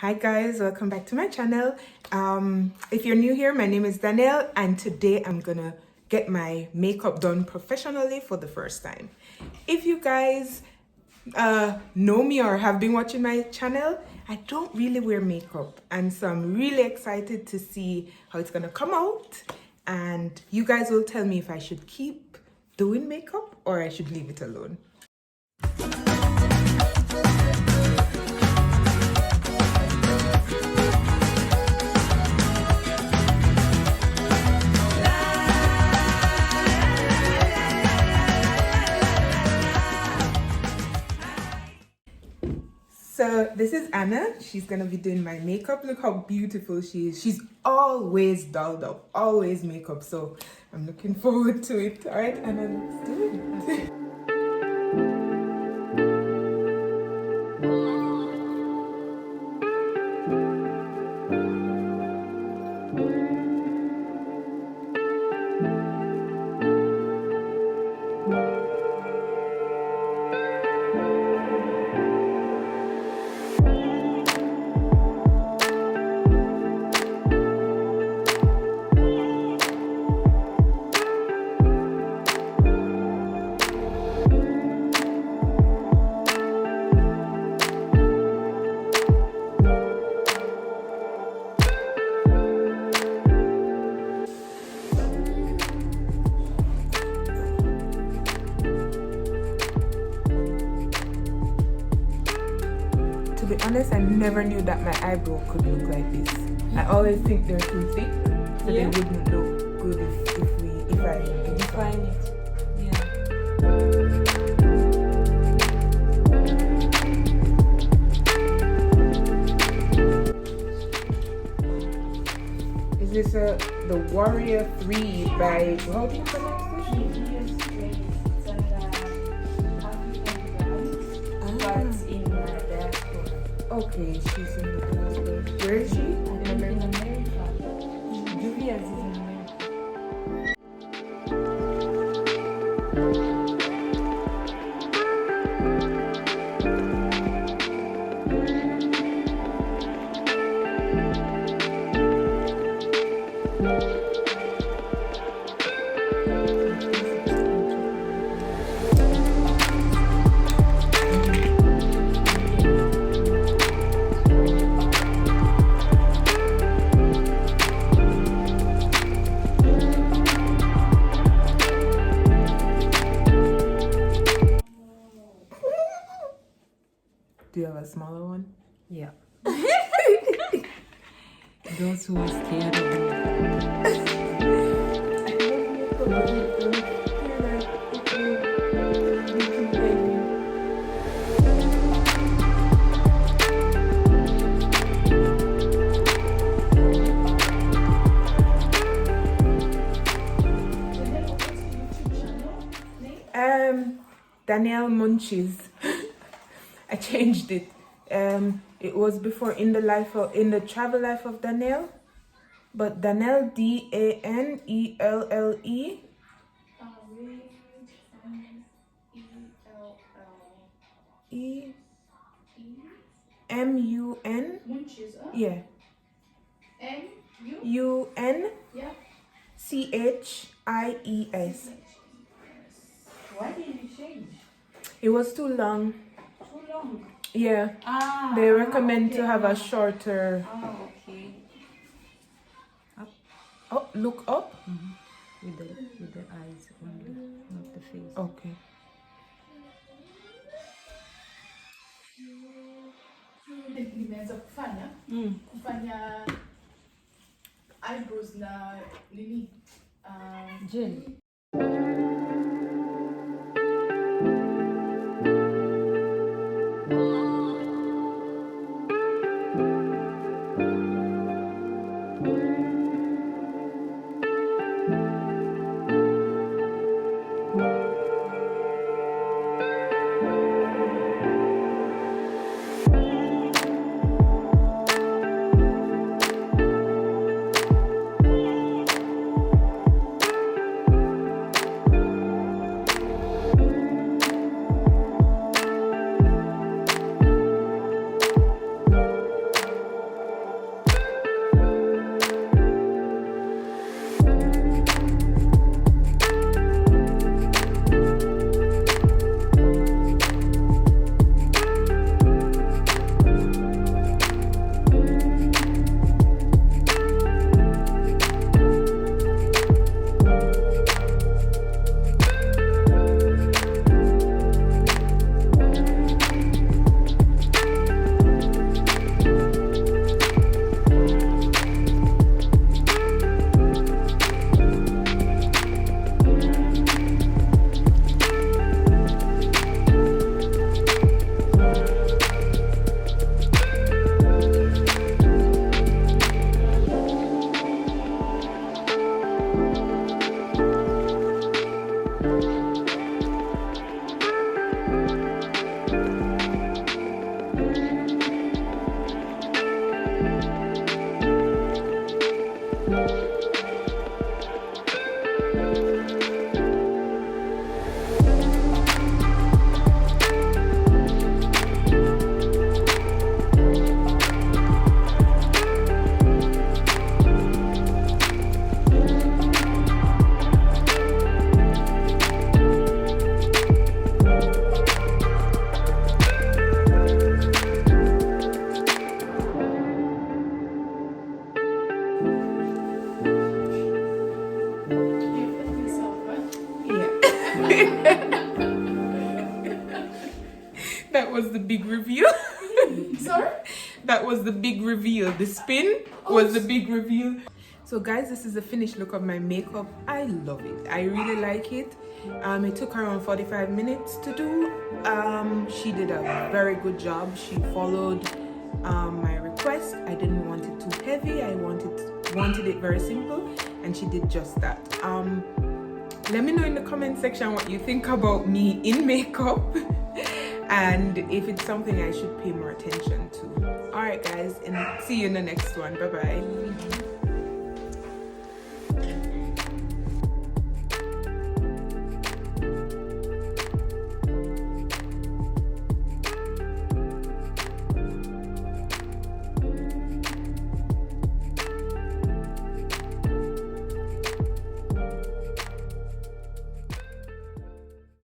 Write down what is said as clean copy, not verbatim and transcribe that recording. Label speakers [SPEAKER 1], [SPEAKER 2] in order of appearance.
[SPEAKER 1] Hi guys, welcome back to my channel. If you're new here, my name is Danelle and today I'm gonna get my makeup done professionally for the first time. If you guys know me or have been watching my channel, I don't really wear makeup, and so I'm really excited to see how it's gonna come out, and you guys will tell me if I should keep doing makeup or I should leave it alone. So this is Anna. She's gonna be doing my makeup. Look how beautiful she is. She's always dolled up, always makeup. So I'm looking forward to it. All right, Anna, let's do it. To be honest, I never knew that my eyebrow could look like this. I always think they're too thick, so they wouldn't look good if I define it. Is this the Warrior 3 by, how do you pronounce this? Okay, she's in the diaspora. Where is she? In America. Julia's is in Do you have a smaller one?
[SPEAKER 2] Yeah. Those who are scared of me.
[SPEAKER 1] Danelle Munchies. I changed it. It was before in the travel life of Danelle, but Danelle Danelle MUN. Yeah. MUNCHIES.
[SPEAKER 2] Why did you change?
[SPEAKER 1] It was too long.
[SPEAKER 2] Too long?
[SPEAKER 1] Yeah. They recommend to have a shorter.
[SPEAKER 2] Oh, okay. Up.
[SPEAKER 1] Oh, look up.
[SPEAKER 2] With the eyes only, not the face.
[SPEAKER 1] Okay.
[SPEAKER 3] Nimeanza kufanya eyebrows na nini
[SPEAKER 2] Gel.
[SPEAKER 1] That was the big reveal.
[SPEAKER 3] Sorry?
[SPEAKER 1] That was the big reveal. The spin was the big reveal. So guys, this is the finished look of my makeup. I love it. I really like it. It took around 45 minutes to do. She did a very good job. She followed my request. I didn't want it too heavy. I wanted it very simple, and she did just that. Let me know in the comment section what you think about me in makeup and if it's something I should pay more attention to. Alright guys, and see you in the next one. Bye bye.